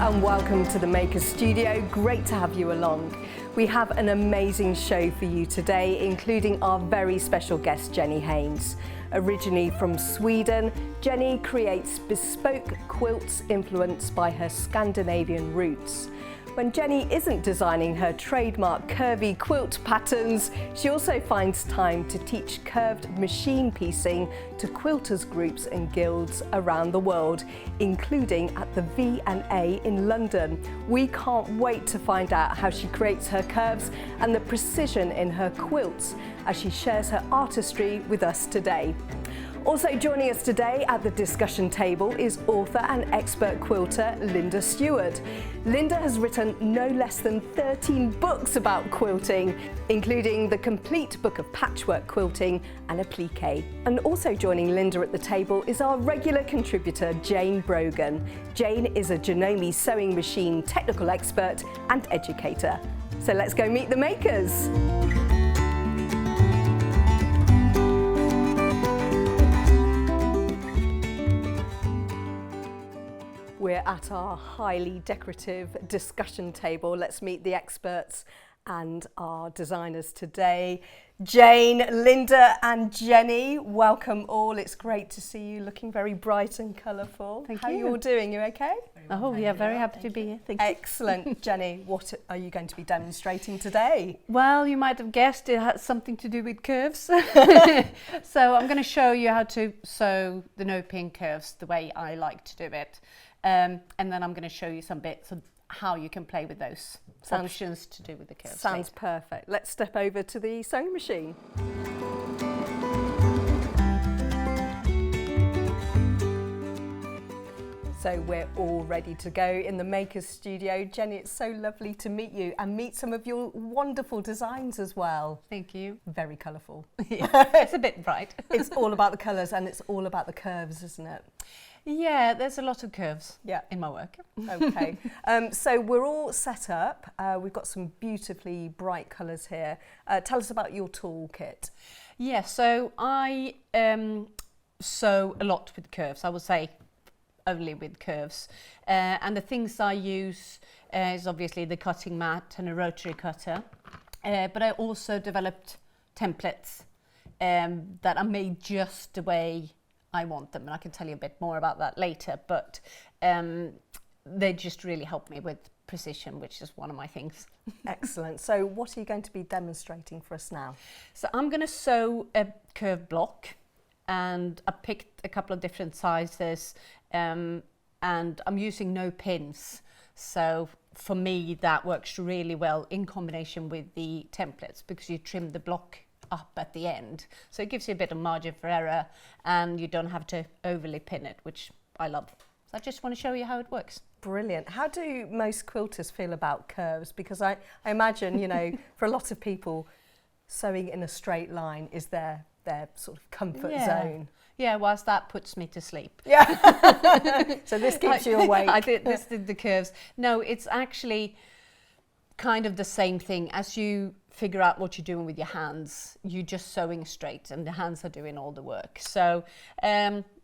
and welcome to the Maker Studio. Great to have you along. We have an amazing show for you today, including our very special guest, Jenny Haynes. Originally from Sweden, Jenny creates bespoke quilts influenced by her Scandinavian roots. When Jenny isn't designing her trademark curvy quilt patterns, she also finds time to teach curved machine piecing to quilters groups and guilds around the world, including at the V&A in London. We can't wait to find out how she creates her curves and the precision in her quilts as she shares her artistry with us today. Also joining us today at the discussion table is author and expert quilter Linda Seward. Linda has written no less than 13 books about quilting, including the complete book of patchwork quilting and applique. And also joining Linda at the table is our regular contributor Jayne Brogan. Jayne is a Janome sewing machine technical expert and educator. So let's go meet the makers. We're at our highly decorative discussion table. Let's meet the experts and our designers today. Jayne, Linda and Jenny, welcome all. It's great to see you looking very bright and colourful. Thank you. How are you all doing? You okay? Oh, we are very happy to be here. Thank you. Excellent. Jenny, what are you going to be demonstrating today? Well, you might have guessed it has something to do with curves. So I'm going to show you how to sew the no-pin curves the way I like to do it. And then I'm going to show you some bits of how you can play with those functions to do with the curves. Sounds perfect. Let's step over to the sewing machine. So we're all ready to go in the Makers Studio. Jenny, it's so lovely to meet you and meet some of your wonderful designs as well. Thank you. Very colourful. It's a bit bright. It's all about the colours and it's all about the curves, isn't it? Yeah, there's a lot of curves in my work. Okay, so we're all set up. We've got some beautifully bright colours here. Tell us about your toolkit. Yeah, so I sew a lot with curves. I would say only with curves. And the things I use is obviously the cutting mat and a rotary cutter. But I also developed templates that are made just the way I want them, and I can tell you a bit more about that later, but they just really help me with precision, which is one of my things. Excellent. So what are you going to be demonstrating for us now? So I'm going to sew a curved block, and I picked a couple of different sizes, and I'm using no pins. So for me, that works really well in combination with the templates because you trim the block up at the end, so it gives you a bit of margin for error and you don't have to overly pin it, which I love. So I just want to show you how it works. Brilliant. How do most quilters feel about curves? Because I imagine, you know, for a lot of people, sewing in a straight line is their sort of comfort zone. Yeah, whilst that puts me to sleep. Yeah. So this keeps you awake. I did this did the curves. No, it's actually kind of the same thing. As you figure out what you're doing with your hands, you're just sewing straight and the hands are doing all the work. So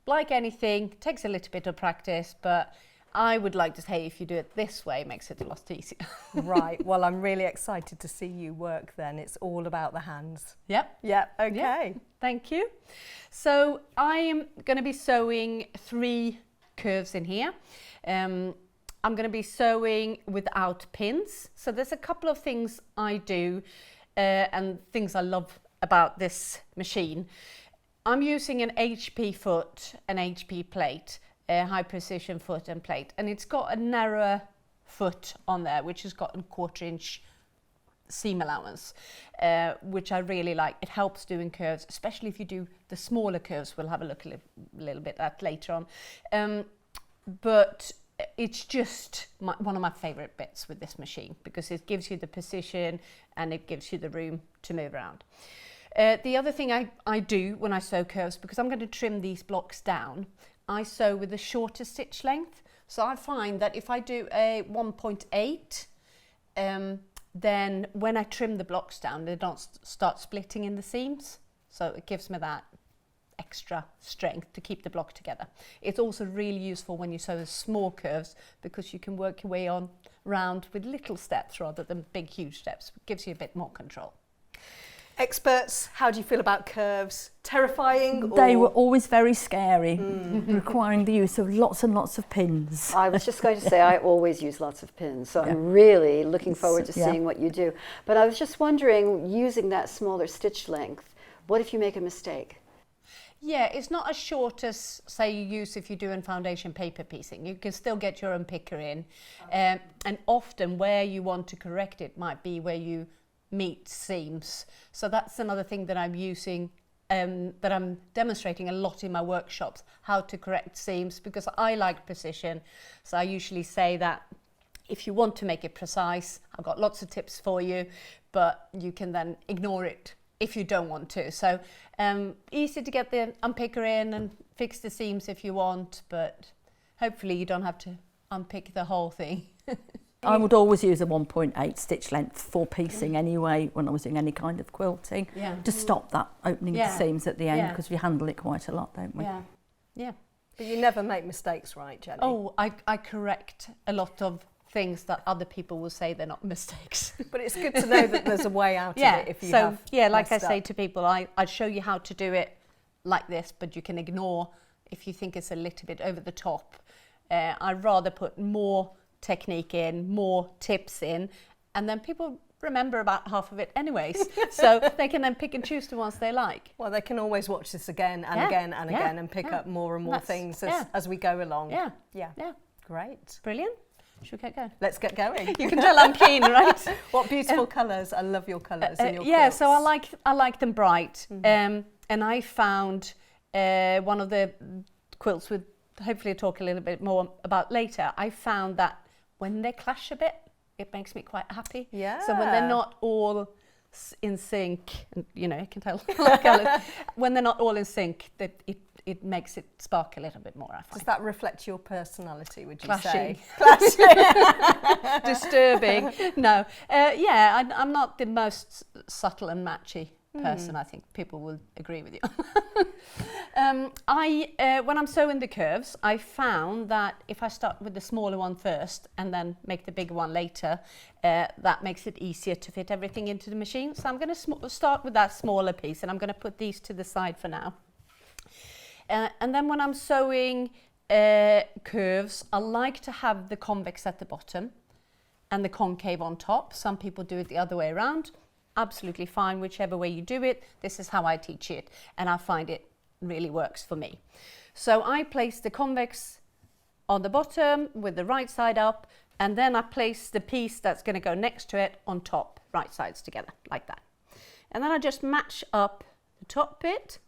like anything, it takes a little bit of practice, but I would like to say if you do it this way, it makes it a lot easier. Right, well I'm really excited to see you work then. It's all about the hands. Yep. Yeah, okay. Yep. Thank you. So I am going to be sewing 3 curves in here. I'm going to be sewing without pins. So there's a couple of things I do and things I love about this machine. I'm using an HP foot, an HP plate, a high precision foot and plate, and it's got a narrower foot on there, which has got a 1/4 inch seam allowance, which I really like. It helps doing curves, especially if you do the smaller curves. We'll have a look a little bit at later on. But it's just one of my favourite bits with this machine because it gives you the precision and it gives you the room to move around. The other thing I do when I sew curves, because I'm going to trim these blocks down, I sew with a shorter stitch length. So I find that if I do a 1.8, then when I trim the blocks down, they don't start splitting in the seams. So it gives me that extra strength to keep the block together. It's also really useful when you sew the small curves because you can work your way on round with little steps rather than big huge steps. It gives you a bit more control. Experts, how do you feel about curves? Terrifying? They were always very scary, requiring the use of lots and lots of pins. I was just going to say I always use lots of pins, so I'm really looking forward to Yeah. seeing what you do. But I was just wondering, using that smaller stitch length, what if you make a mistake? Yeah, it's not as short as, say, you use if you're doing foundation paper piecing. You can still get your unpicker in. And often where you want to correct it might be where you meet seams. So that's another thing that I'm using, that I'm demonstrating a lot in my workshops, how to correct seams, because I like precision. So I usually say that if you want to make it precise, I've got lots of tips for you, but you can then ignore it if you don't want to. So easy to get the unpicker in and fix the seams if you want, but hopefully you don't have to unpick the whole thing. I would always use a 1.8 stitch length for piecing anyway when I was doing any kind of quilting, to stop that opening of the seams at the end, because we handle it quite a lot, don't we? Yeah, yeah. But you never make mistakes, right, Jenny? Oh, I correct a lot of things that other people will say they're not mistakes. But it's good to know that there's a way out of it if you have like I messed say up. to people, I'd show you how to do it like this, but you can ignore if you think it's a little bit over the top. I'd rather put more technique in, more tips in, and then people remember about half of it anyways. So they can then pick and choose the ones they like. Well, they can always watch this again and again and again and pick up more and more things as we go along. Yeah. Great. Brilliant. Should we get going? Let's get going. You can tell I'm keen, right? What beautiful colours. I love your colours in your yeah, quilts. so I like them bright. And I found one of the quilts with, hopefully I'll talk a little bit more about later, I found that when they clash a bit, it makes me quite happy. Yeah. So when they're not all in sync, and, you know, you can tell colours, when they're not all in sync, it makes it spark a little bit more, I find. Does that reflect your personality, would you Clashing. say? Clashing. Disturbing. No. I'm not the most subtle and matchy person. I think people will agree with you. When I'm sewing the curves, I found that if I start with the smaller one first and then make the bigger one later, that makes it easier to fit everything into the machine. So I'm going to start with that smaller piece, and I'm going to put these to the side for now. And then when I'm sewing curves, I like to have the convex at the bottom and the concave on top. Some people do it the other way around. Absolutely fine, whichever way you do it. This is how I teach it, and I find it really works for me. So I place the convex on the bottom with the right side up, and then I place the piece that's going to go next to it on top, right sides together, like that. And then I just match up the top bit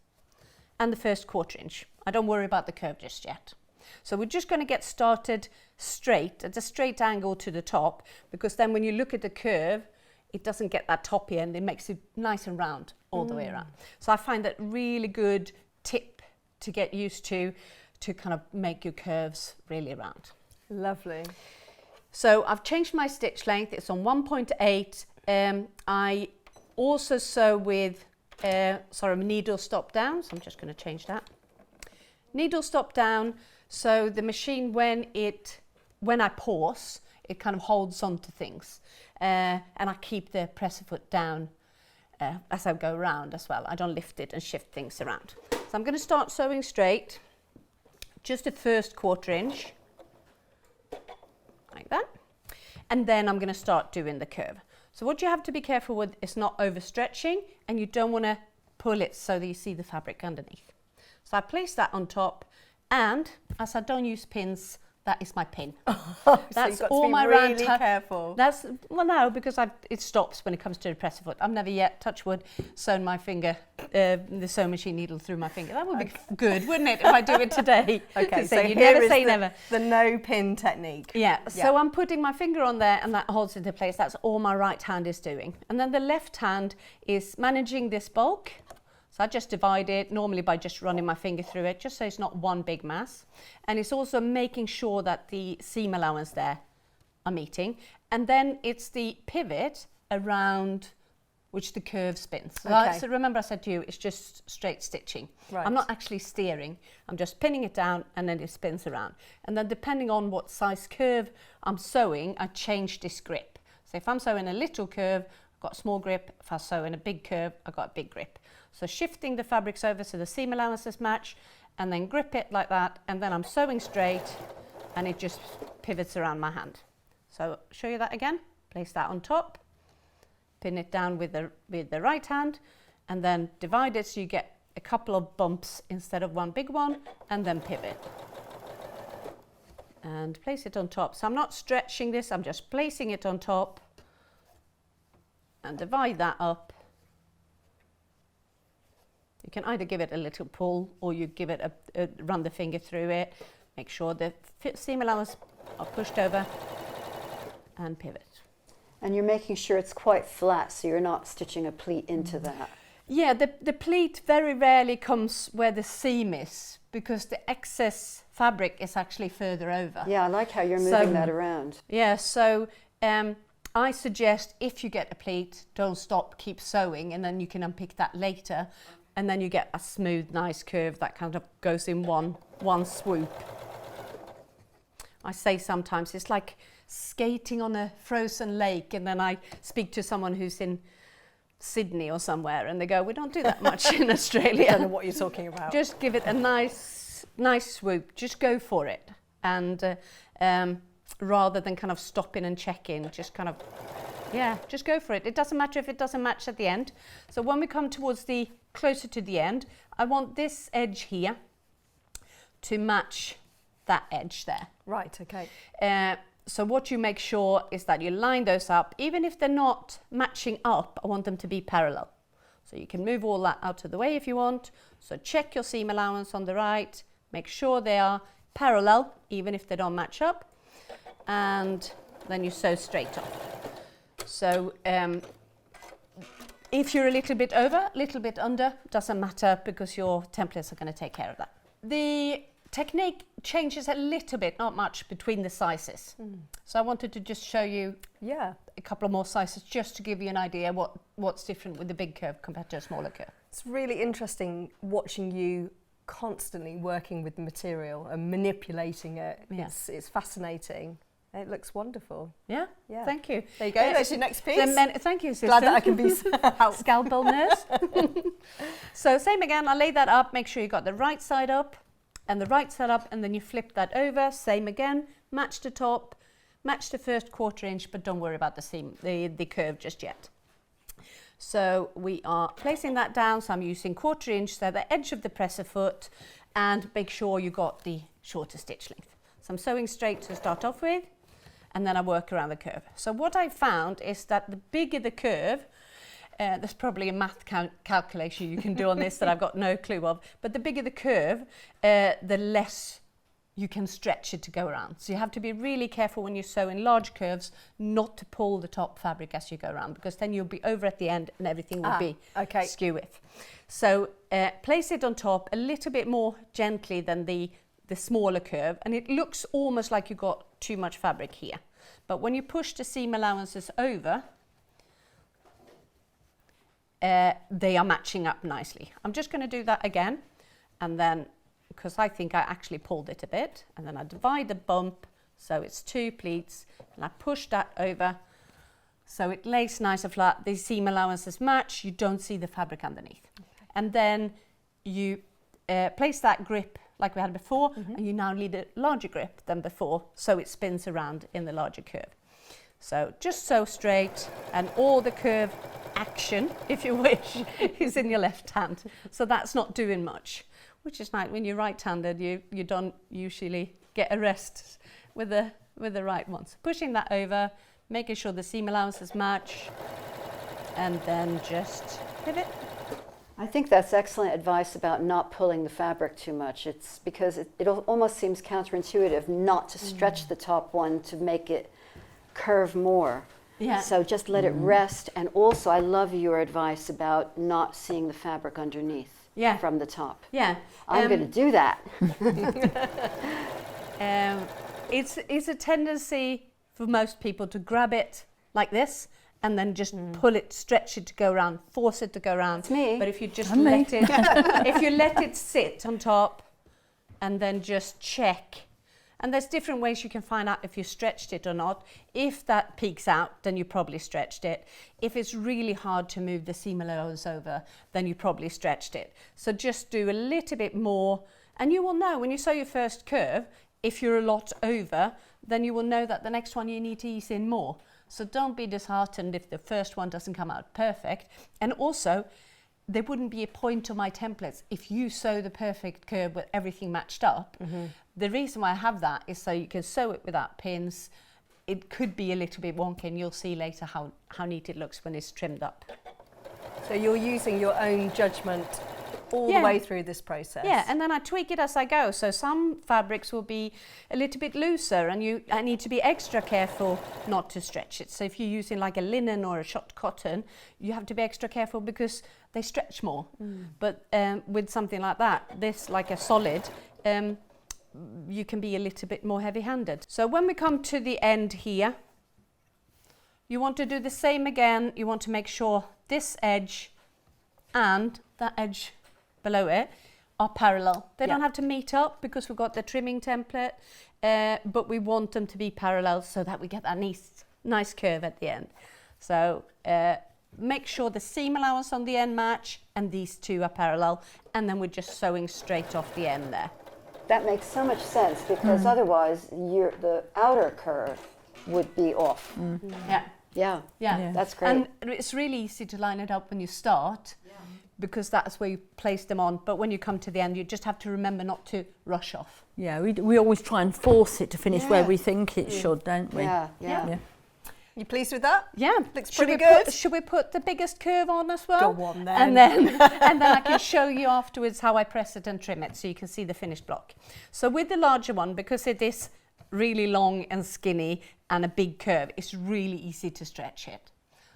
and the first 1/4 inch. I don't worry about the curve just yet. So we're just going to get started straight, at a straight angle to the top, because then when you look at the curve, it doesn't get that toppy end, it makes it nice and round all the way around. So I find that really good tip to get used to kind of make your curves really round. Lovely. So I've changed my stitch length, it's on 1.8. I also sew with, needle stop down, so I'm just going to change that. Needle stop down, so the machine, when I pause, it kind of holds on to things. And I keep the presser foot down as I go around as well. I don't lift it and shift things around. So I'm going to start sewing straight, just the first 1/4 inch, like that. And then I'm going to start doing the curve. So what you have to be careful with is not overstretching, and you don't want to pull it so that you see the fabric underneath. So I place that on top, and as I don't use pins, that is my pin. That's so all my round. Really careful. That's no, because it stops when it comes to the presser foot. I've never yet, touch wood, sewn my finger, the sewing machine needle through my finger. That would be good, wouldn't it, if I do it today? Okay, so so you here never is say never. The no pin technique. Yeah. So I'm putting my finger on there, and that holds it into place. That's all my right hand is doing, and then the left hand is managing this bulk. So I just divide it, normally by just running my finger through it, just so it's not one big mass. And it's also making sure that the seam allowance there are meeting. And then it's the pivot around which the curve spins. Okay. So remember I said to you, it's just straight stitching. Right. I'm not actually steering, I'm just pinning it down and then it spins around. And then depending on what size curve I'm sewing, I change this grip. So if I'm sewing a little curve, I've got a small grip. If I sew in a big curve, I've got a big grip. So shifting the fabrics over so the seam allowances match, and then grip it like that, and then I'm sewing straight and it just pivots around my hand. So show you that again. Place that on top, pin it down with the right hand, and then divide it so you get a couple of bumps instead of one big one, and then pivot. And place it on top. So I'm not stretching this, I'm just placing it on top, and divide that up. You can either give it a little pull or you give it run the finger through it. Make sure the seam allowance are pushed over and pivot. And you're making sure it's quite flat, so you're not stitching a pleat into that. Yeah, the pleat very rarely comes where the seam is because the excess fabric is actually further over. Yeah, I like how you're moving that around. Yeah, so I suggest if you get a pleat, don't stop, keep sewing, and then you can unpick that later, and then you get a smooth, nice curve that kind of goes in one swoop. I say sometimes it's like skating on a frozen lake, and then I speak to someone who's in Sydney or somewhere and they go, we don't do that much in Australia. I don't know what you're talking about. Just give it a nice swoop, just go for it, and rather than kind of stopping and checking, just kind of, yeah, just go for it. It doesn't matter if it doesn't match at the end. So when we come towards the closer to the end, I want this edge here to match that edge there. Right, okay. So what you make sure is that you line those up. Even if they're not matching up, I want them to be parallel. So you can move all that out of the way if you want. So check your seam allowance on the right, make sure they are parallel, even if they don't match up, and then you sew straight off. So if you're a little bit over, a little bit under, doesn't matter because your templates are going to take care of that. The technique changes a little bit, not much, between the sizes. So I wanted to just show you a couple of more sizes just to give you an idea what's different with the big curve compared to a smaller curve. It's really interesting watching you constantly working with the material and manipulating it. Yeah. It's fascinating. It looks wonderful. Yeah, Yeah. thank you. There you go, there's your next piece. Thank you, sister. Glad that I can be scalpel nurse. So same again, I lay that up, make sure you got the right side up and the right side up, and then you flip that over, same again, match the top, match the first 1/4 inch, but don't worry about the seam, the curve just yet. So we are placing that down, so I'm using 1/4 inch, so the edge of the presser foot, and make sure you got the shorter stitch length. So I'm sewing straight to start off with, and then I work around the curve. So what I found is that the bigger the curve, there's probably a math calculation you can do on this that I've got no clue of, but the bigger the curve, the less you can stretch it to go around. So you have to be really careful when you sew in large curves not to pull the top fabric as you go around, because then you'll be over at the end and everything will be skew with. So place it on top a little bit more gently than the smaller curve, and it looks almost like you got too much fabric here. But when you push the seam allowances over, they are matching up nicely. I'm just going to do that again, and then, because I think I actually pulled it a bit, and then I divide the bump so it's 2 pleats, and I push that over so it lays nice and flat. The seam allowances match, you don't see the fabric underneath. Okay. And then you place that grip like we had before, and you now need a larger grip than before, so it spins around in the larger curve. So just sew straight, and all the curve action, if you wish, is in your left hand. So that's not doing much, which is nice. When you're right-handed, you don't usually get a rest with the right ones. Pushing that over, making sure the seam allowances match, and then just pivot. I think that's excellent advice about not pulling the fabric too much. It's because it almost seems counterintuitive not to stretch the top one to make it curve more. Yeah. So just let it rest. And also, I love your advice about not seeing the fabric underneath from the top. Yeah. I'm going to do that. It's a tendency for most people to grab it like this and then just pull it, stretch it to go around, force it to go around. That's me. But if you just let it, if you let it sit on top and then just check, and there's different ways you can find out if you stretched it or not. If that peeks out, then you probably stretched it. If it's really hard to move the seam allowance over, then you probably stretched it. So just do a little bit more, and you will know when you sew your first curve, if you're a lot over, then you will know that the next one you need to ease in more. So don't be disheartened if the first one doesn't come out perfect. And also, there wouldn't be a point to my templates if you sew the perfect curve with everything matched up. The reason why I have that is so you can sew it without pins. It could be a little bit wonky, and you'll see later how neat it looks when it's trimmed up. So you're using your own judgment all the way through this process. Yeah, and then I tweak it as I go. So some fabrics will be a little bit looser, and I need to be extra careful not to stretch it. So if you're using like a linen or a shot cotton, you have to be extra careful because they stretch more. But with something like that, this like a solid, you can be a little bit more heavy-handed. So when we come to the end here, you want to do the same again. You want to make sure this edge and that edge below it are parallel. They don't have to meet up because we've got the trimming template, but we want them to be parallel so that we get that nice curve at the end. So make sure the seam allowance on the end match and these two are parallel, and then we're just sewing straight off the end there. That makes so much sense because otherwise the outer curve would be off. Yeah, that's great. And it's really easy to line it up when you start because that's where you place them on. But when you come to the end, you just have to remember not to rush off. Yeah, we always try and force it to finish where we think it should, don't we? Yeah. You pleased with that? Yeah, looks pretty good. Should we put the biggest curve on as well? Go on then. And then I can show you afterwards how I press it and trim it so you can see the finished block. So with the larger one, because it is really long and skinny and a big curve, it's really easy to stretch it.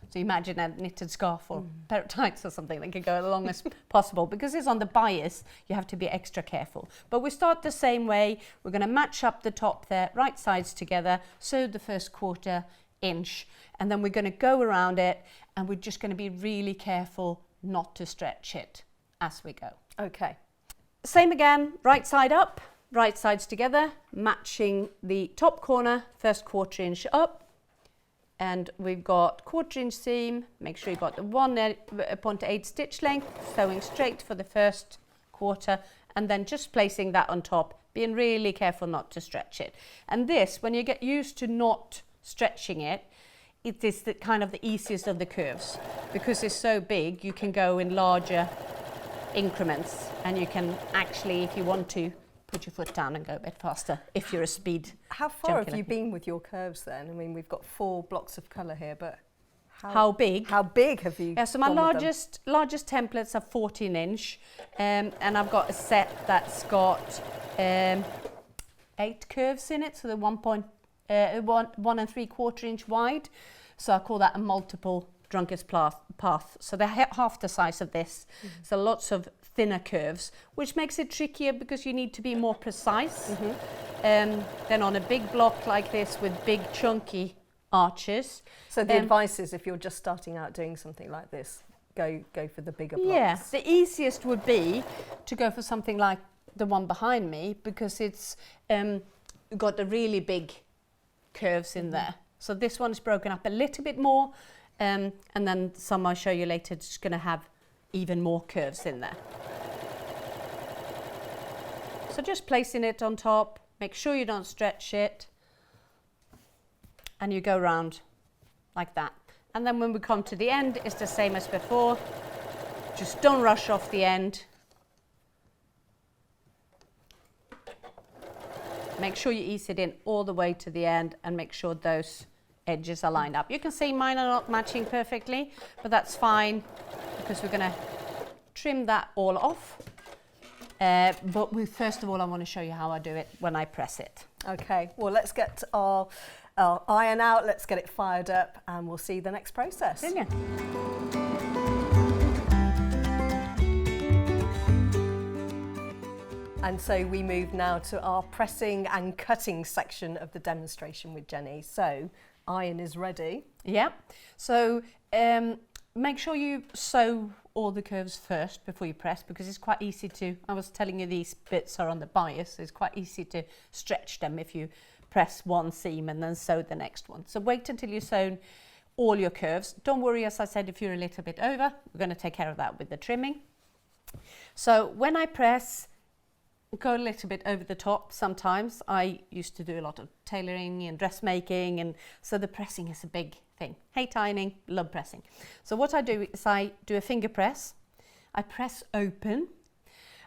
So imagine a knitted scarf or pair of tights or something that can go as long as possible. Because it's on the bias, you have to be extra careful. But we start the same way. We're going to match up the top there, right sides together, sew the first 1/4 inch, and then we're going to go around it, and we're just going to be really careful not to stretch it as we go. Okay. Same again, right side up, right sides together, matching the top corner, first 1/4 inch up, and we've got 1/4 inch seam. Make sure you've got the 1.8 stitch length, sewing straight for the first 1/4, and then just placing that on top, being really careful not to stretch it. And this, when you get used to not stretching it, it is the kind of the easiest of the curves because it's so big. You can go in larger increments, and you can actually, if you want to, put your foot down and go a bit faster if you're a speed. How far have you been with your curves then? I mean, we've got 4 blocks of colour here, but how big? How big have you? Yeah, so my gone with them? largest templates are 14 inch, and I've got a set that's got 8 curves in it, so the 1 3/4 inch wide. So I call that a multiple drunkard's path. So they're half the size of this. So lots of thinner curves, which makes it trickier because you need to be more precise. Then on a big block like this with big chunky arches. So the advice is, if you're just starting out doing something like this, go for the bigger blocks. Yeah, the easiest would be to go for something like the one behind me because it's got the really big curves in there. So this one's broken up a little bit more, and then some I'll show you later is going to have even more curves in there. So just placing it on top, make sure you don't stretch it, and you go round like that. And then when we come to the end, it's the same as before. Just don't rush off the end. Make sure you ease it in all the way to the end and make sure those edges are lined up. You can see mine are not matching perfectly, but that's fine because we're going to trim that all off. But first of all, I want to show you how I do it when I press it. Okay, well, let's get our iron out, let's get it fired up, and we'll see the next process. Brilliant. And so we move now to our pressing and cutting section of the demonstration with Jenny. So iron is ready. Yeah, so make sure you sew all the curves first before you press, because it's quite easy to, I was telling you these bits are on the bias, so it's quite easy to stretch them if you press one seam and then sew the next one. So wait until you've sewn all your curves. Don't worry, as I said, if you're a little bit over, we're going to take care of that with the trimming. So when I press, go a little bit over the top sometimes. I used to do a lot of tailoring and dressmaking, and so the pressing is a big thing. Hate ironing, love pressing. So what I do is I do a finger press. I press open.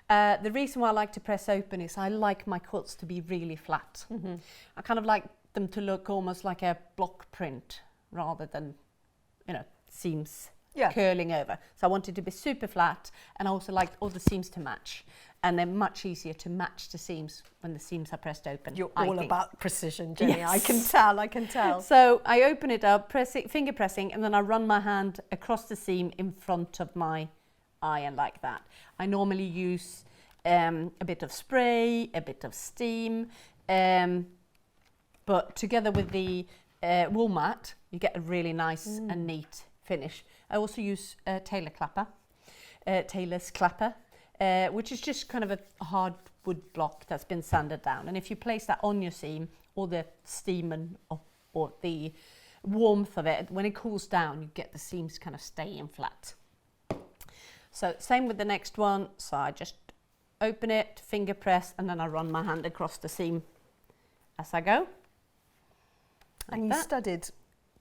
The reason why I like to press open is I like my quilts to be really flat. I kind of like them to look almost like a block print rather than, you know, seams curling over. So I want it to be super flat, and I also like all the seams to match. And they're much easier to match the seams when the seams are pressed open. You're all about precision, Jenny. Yes. I can tell. So I open it up, finger pressing, and then I run my hand across the seam in front of my iron like that. I normally use a bit of spray, a bit of steam, but together with the wool mat, you get a really nice and neat finish. I also use tailor's clapper, which is just kind of a hard wood block that's been sanded down. And if you place that on your seam, all the steam or the warmth of it, when it cools down, you get the seams kind of staying flat. So same with the next one. So I just open it, finger press, and then I run my hand across the seam as I go. And you studied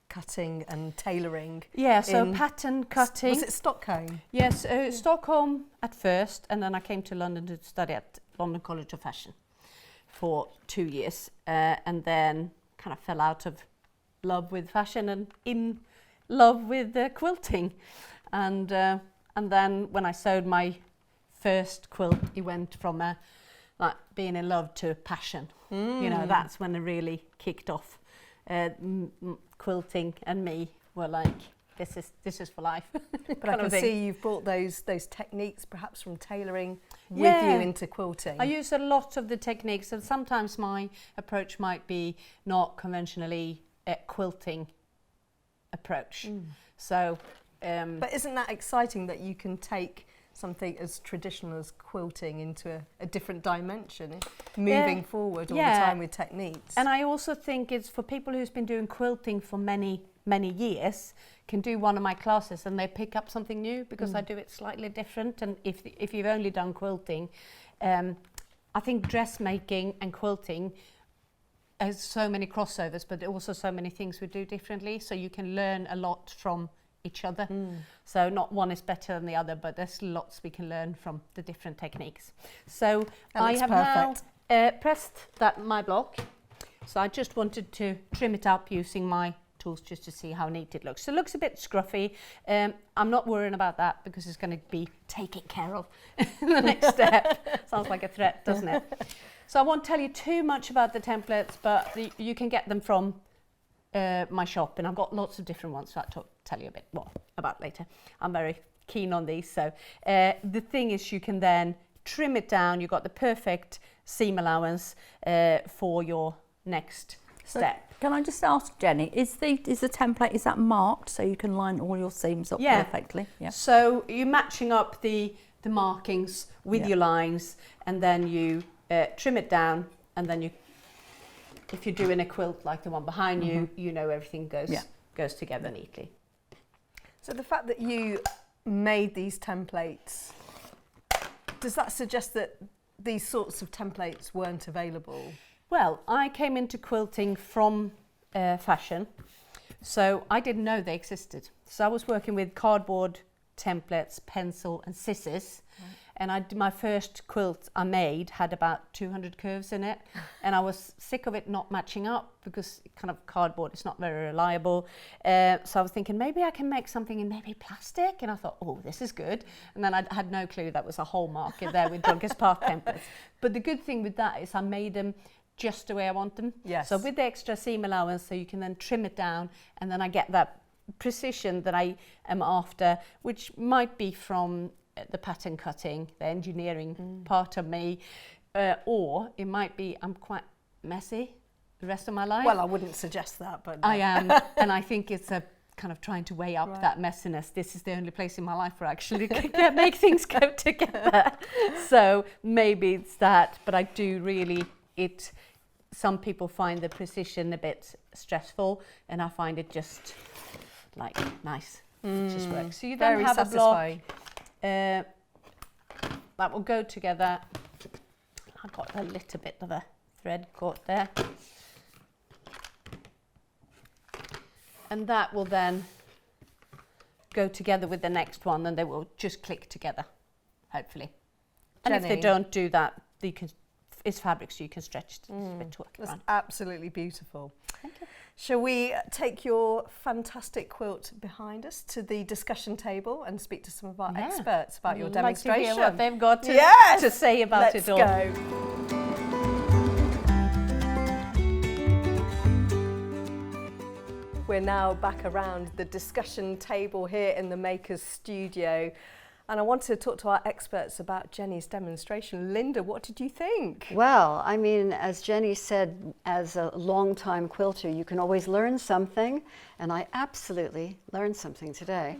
cutting and tailoring. Yeah, so pattern cutting. Was it Stockholm? Yes, Stockholm at first, and then I came to London to study at London College of Fashion for 2 years, and then kind of fell out of love with fashion and in love with quilting. And then when I sewed my first quilt, it went from like being in love to passion. You know, that's when it really kicked off. Quilting and me were like, this is for life. But I can see you've brought those techniques perhaps from tailoring with you into quilting. I use a lot of the techniques, and sometimes my approach might be not conventionally a quilting approach. So, but isn't that exciting that you can take something as traditional as quilting into a different dimension, moving forward all the time with techniques? And I also think it's for people who's been doing quilting for many years, can do one of my classes and they pick up something new, because I do it slightly different. And if you've only done quilting, I think dressmaking and quilting has so many crossovers, but also so many things we do differently, so you can learn a lot from each other. So not one is better than the other, but there's lots we can learn from the different techniques. So I have now pressed my block. So I just wanted to trim it up using my tools just to see how neat it looks. So it looks a bit scruffy. I'm not worrying about that, because it's going to be taken care of in the next step. Sounds like a threat, doesn't it? So I won't tell you too much about the templates, but you can get them from my shop, and I've got lots of different ones that I'll tell you a bit more about later. I'm very keen on these. So the thing is, you can then trim it down. You've got the perfect seam allowance for your next step. Can I just ask, Jenny, is the template, is that marked so you can line all your seams up perfectly? Yeah. So you're matching up the markings with your lines, and then you trim it down, and then if you're doing a quilt like the one behind you, you know everything goes together neatly. So the fact that you made these templates, does that suggest that these sorts of templates weren't available? Well, I came into quilting from fashion, so I didn't know they existed. So I was working with cardboard templates, pencil and scissors. And my first quilt I made had about 200 curves in it, and I was sick of it not matching up, because kind of cardboard is not very reliable. So I was thinking maybe I can make something in maybe plastic, and I thought, oh, this is good. And then I had no clue that was a whole market there with Drunkest Park templates. But the good thing with that is I made them just the way I want them. Yes. So with the extra seam allowance, so you can then trim it down, and then I get that precision that I am after, which might be from the pattern cutting, the engineering part of me, or it might be I'm quite messy, the rest of my life. Well, I wouldn't suggest that, but... I am, and I think it's a kind of trying to weigh up that messiness. This is the only place in my life where I actually can make things go together. So maybe it's that, but I do really, some people find the precision a bit stressful, and I find it just like nice. It just works. So you then Very have satisfying. a block that will go together. I got a little bit of a thread caught there. And that will then go together with the next one, and they will just click together, hopefully. And if they don't do that, it's fabric, so you can stretch it a bit to work around. That's absolutely beautiful. Thank you. Shall we take your fantastic quilt behind us to the discussion table and speak to some of our experts about your demonstration? Like to hear what they've got to say about it all. Let's go. We're now back around the discussion table here in the Makers Studio, and I want to talk to our experts about Jenny's demonstration. Linda, what did you think? Well, I mean, as Jenny said, as a long-time quilter, you can always learn something, and I absolutely learned something today.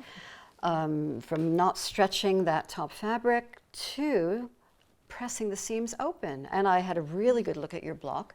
From not stretching that top fabric to pressing the seams open. And I had a really good look at your block,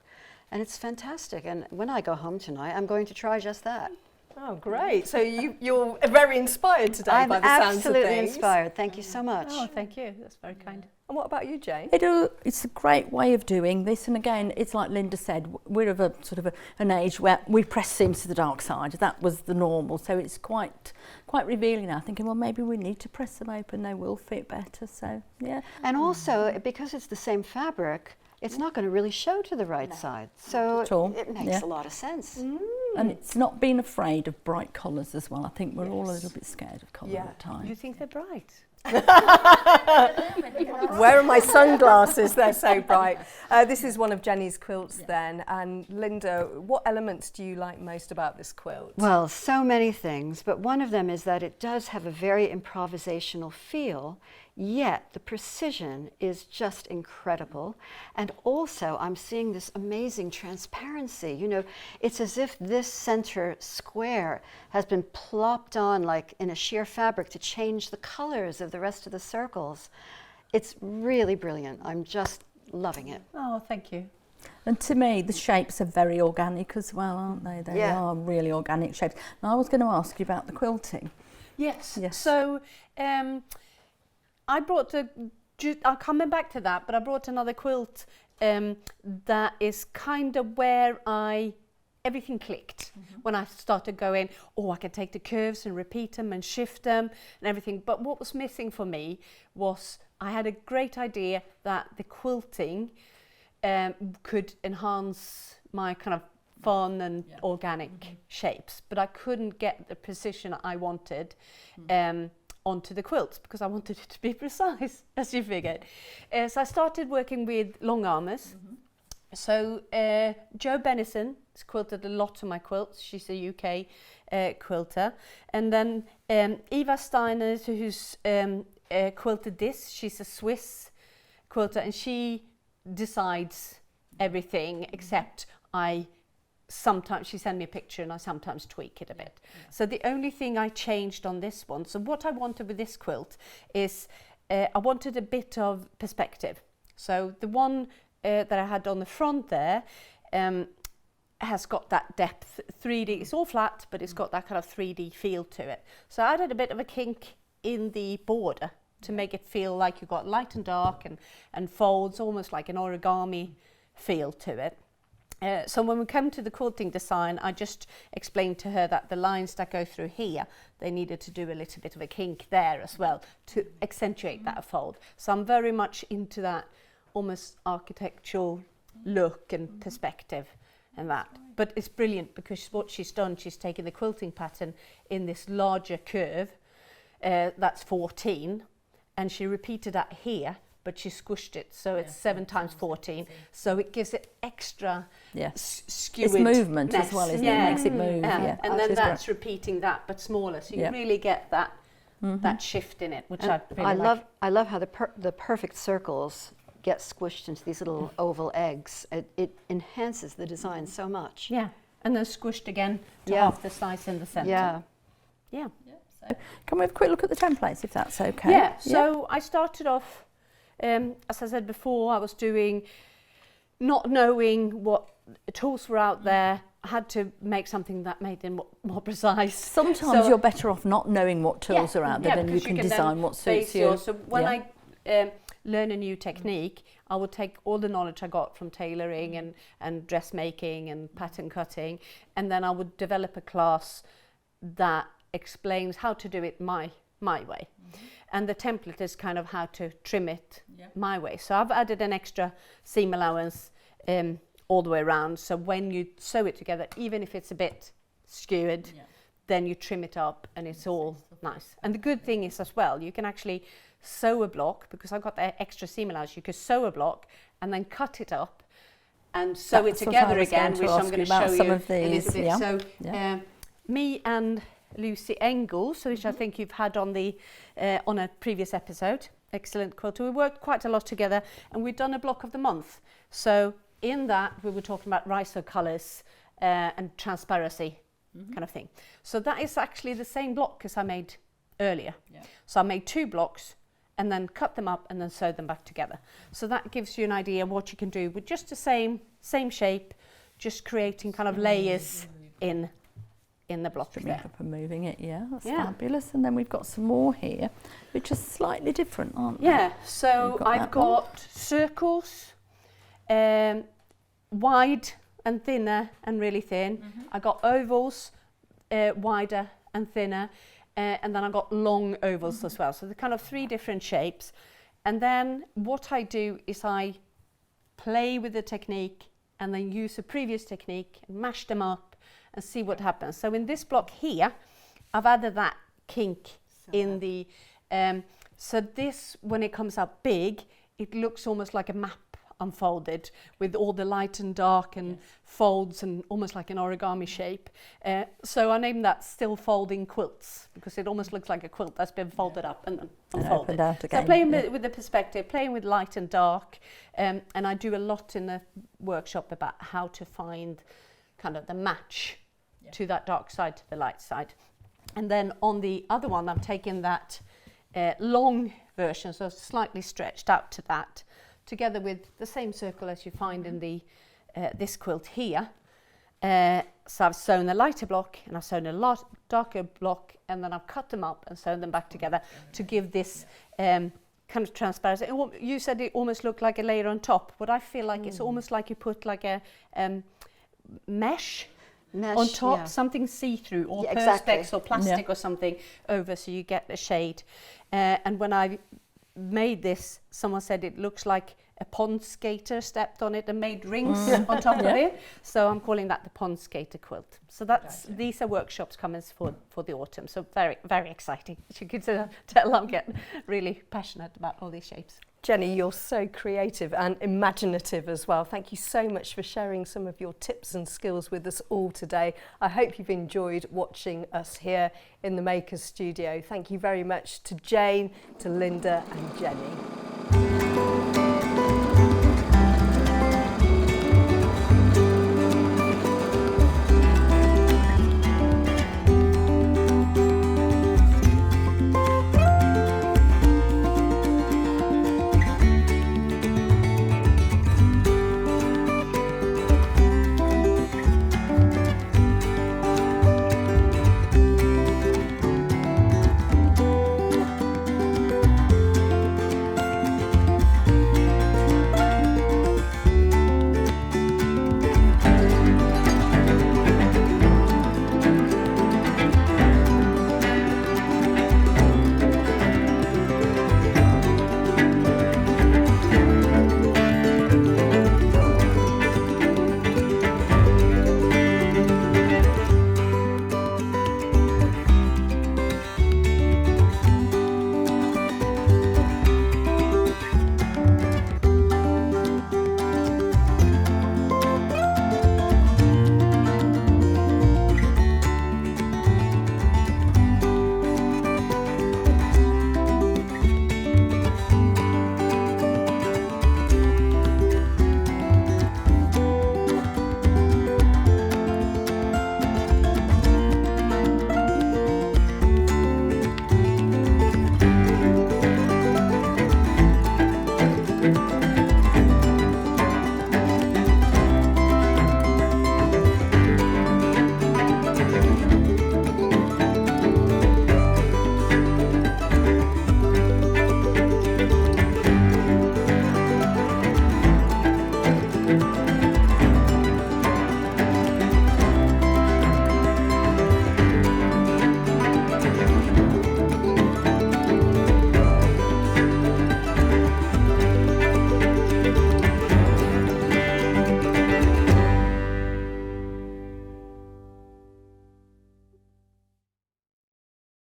and it's fantastic. And when I go home tonight, I'm going to try just that. Oh, great. So you're very inspired today by the sounds of things. I'm absolutely inspired. Thank you so much. Oh, thank you. That's very kind. And what about you, Jayne? It's a great way of doing this, and again, it's like Linda said, we're of a sort of an age where we press seams to the dark side. That was the normal, so it's quite revealing now, thinking, well, maybe we need to press them open, they will fit better, so yeah. And also, because it's the same fabric, it's not going to really show to the right side, so it makes a lot of sense. And it's not being afraid of bright colours as well. I think we're all a little bit scared of colour at times. You think they're bright? Where are my sunglasses? They're so bright. This is one of Jenny's quilts then. And Linda, what elements do you like most about this quilt? Well, so many things, but one of them is that it does have a very improvisational feel, yet the precision is just incredible. And also I'm seeing this amazing transparency. You know, it's as if this center square has been plopped on like in a sheer fabric to change the colors of the rest of the circles. It's really brilliant. I'm just loving it. Oh, thank you. And to me, the shapes are very organic as well, aren't they? They are really organic shapes. Now, I was going to ask you about the quilting. Yes. So, I brought I'm coming back to that, but I brought another quilt that is kind of where everything clicked when I started going, I can take the curves and repeat them and shift them and everything. But what was missing for me was I had a great idea that the quilting could enhance my kind of fun and organic shapes, but I couldn't get the precision I wanted onto the quilts because I wanted it to be precise, as you figured. So I started working with long armors. So Jo Bennison has quilted a lot of my quilts. She's a UK quilter. And then Eva Steiner, who's quilted this, she's a Swiss quilter, and she decides everything except sometimes she sends me a picture and I sometimes tweak it a bit. So the only thing I changed on this one, so what I wanted with this quilt is I wanted a bit of perspective. So the one that I had on the front there has got that depth, 3D, it's all flat, but it's got that kind of 3D feel to it. So I added a bit of a kink in the border to make it feel like you've got light and dark and folds, almost like an origami feel to it. So when we come to the quilting design, I just explained to her that the lines that go through here, they needed to do a little bit of a kink there as well to accentuate that fold. So I'm very much into that almost architectural look and perspective and that. But it's brilliant because what she's done, she's taken the quilting pattern in this larger curve, that's 14, and she repeated that here, but she squished it, so it's 7 times 14, so it gives it extra skewed. It's movement as well, isn't it? It makes it move. And then that's repeating that, but smaller, so you really get that that shift in it, which I really like. I love how the perfect circles get squished into these little oval eggs. It enhances the design so much. Yeah, and then squished again to Yeah. half the size in the centre. Yeah. Yeah. So can we have a quick look at the templates, if that's okay? Yeah, so I started off, as I said before, I was doing, not knowing what tools were out there. I had to make something that made them more precise. Sometimes So- you're better off not knowing what tools are out there, then you because can then design what suits base you. So when I learn a new technique, I would take all the knowledge I got from tailoring and dressmaking and pattern cutting, and then I would develop a class that explains how to do it my way. And the template is kind of how to trim it my way. So I've added an extra seam allowance all the way around, so when you sew it together, even if it's a bit skewered, then you trim it up and it's all nice. And the good thing is as well, you can actually sew a block, because I've got the extra seam allowance, you could sew a block and then cut it up and sew it That's what together I was again, going to which ask I'm going you to about show some you of a these, little bit. yeah. So Yeah. me and Lucy Engels, which I think you've had on the on a previous episode, excellent quilter. We worked quite a lot together, and we've done a block of the month. So in that, we were talking about riso colours and transparency kind of thing. So that is actually the same block as I made earlier. So I made 2 blocks and then cut them up and then sewed them back together. So that gives you an idea of what you can do with just the same shape, just creating kind of layers in the block Trimming there. up and moving it, that's Yeah. fabulous. And then we've got some more here, which are slightly different, aren't they? Yeah, so You've got I've that one. got circles, wide and thinner and really thin. I got ovals, wider and thinner, and then I got long ovals as well. So they're kind of 3 different shapes. And then what I do is I play with the technique and then use a previous technique and mash them up and see what happens. So in this block here, I've added that kink in the, so this, when it comes out big, it looks almost like a map unfolded with all the light and dark and folds and almost like an origami shape. So I named that still folding quilts, because it almost looks like a quilt that's been folded up and then unfolded. opened out So again, playing with the perspective, playing with light and dark, and I do a lot in the workshop about how to find kind of the match to that dark side, to the light side. And then on the other one, I've taken that long version, so slightly stretched out to that, together with the same circle as you find in the this quilt here. So I've sewn a lighter block and I've sewn a darker block, and then I've cut them up and sewn them back together to give this kind of transparency. You said it almost looked like a layer on top. What I feel like it's almost like you put like a mesh on top, something see-through, or perspex or plastic or something over, so you get the shade. And when I made this, someone said it looks like a pond skater stepped on it and made rings on top of it. So I'm calling that the pond skater quilt. So that's these are workshops coming for the autumn. So very, very exciting. As you can tell, I'm getting really passionate about all these shapes. Jenny, you're so creative and imaginative as well. Thank you so much for sharing some of your tips and skills with us all today. I hope you've enjoyed watching us here in the Makers Studio. Thank you very much to Jayne, to Linda and Jenny.